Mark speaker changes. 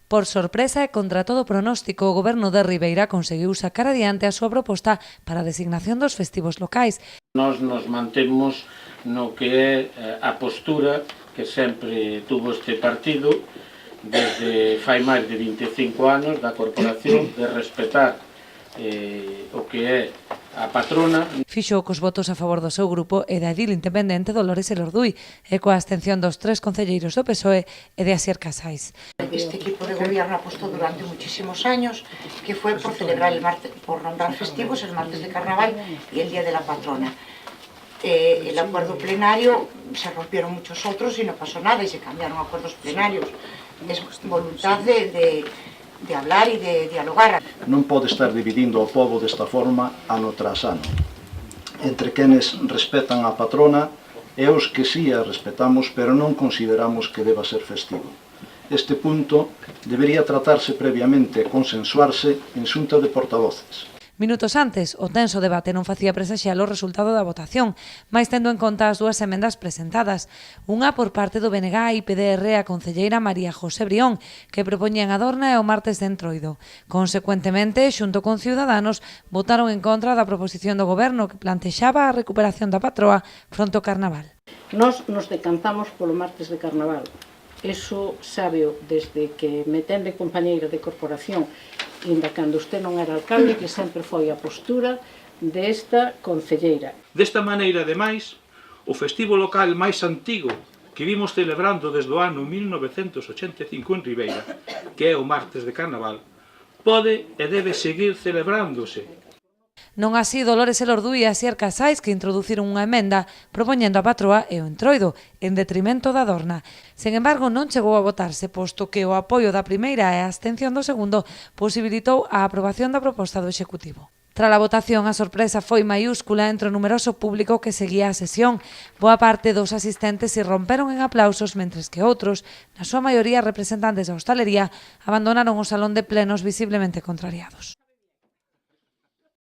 Speaker 1: Por sorpresa e contra todo pronóstico, o Goberno de Ribeira conseguiu sacar adiante a súa proposta para a designación dos festivos locais.
Speaker 2: Nós nos mantemos no que é a postura que sempre tuvo este partido desde fai máis de 25 anos da corporación de respetar o que é a patrona.
Speaker 1: Fixo cos votos a favor do seu grupo e da edil independente Dolores Elorduy e coa abstención dos 3 concelleiros do PSOE e de Asier Casais.
Speaker 3: Este equipo de gobierno apostó durante muchísimos años que fue por celebrar el martes, por nombrar festivos el martes de carnaval y el día de la patrona. El acuerdo plenario se rompieron muchos otros y no pasó nada y se cambiaron acuerdos plenarios. Es voluntad de hablar e de dialogar.
Speaker 4: Non pode estar dividindo o pobo desta forma ano tras ano, entre quenes respetan a patrona e os que sí a respetamos, pero non consideramos que deba ser festivo. Este punto debería tratarse previamente e consensuarse en xunta de portavoces.
Speaker 1: Minutos antes, o tenso debate non facía presaxiar o resultado da votación, mais tendo en conta as dúas emendas presentadas, unha por parte do BNG e PDR a concelleira María José Brión, que propoñían a Dorna e o martes de Entroido. Consecuentemente, xunto con Ciudadanos, votaron en contra da proposición do Goberno que plantexaba a recuperación da patroa fronte ao Carnaval.
Speaker 5: Nós nos decantamos polo martes de Carnaval. Eso sábeo desde que me ten de compañeira de corporación, inda cando usted non era alcalde, que sempre foi a postura desta concelleira.
Speaker 6: Desta maneira, ademais, o festivo local máis antigo que vimos celebrando desde o ano 1985 en Ribeira, que é o martes de Carnaval, pode e debe seguir celebrándose.
Speaker 1: Non así Dolores Elorduy e Asier Casais, que introduciron unha emenda propoñendo a patroa e o Entroido, en detrimento da Dorna. Sen embargo, non chegou a votarse, posto que o apoio da primeira e a abstención do segundo posibilitou a aprobación da proposta do Executivo. Tras a votación, a sorpresa foi maiúscula entre o numeroso público que seguía a sesión. Boa parte dos asistentes se romperon en aplausos, mentres que outros, na súa maioría representantes da hostalería, abandonaron o salón de plenos visiblemente contrariados.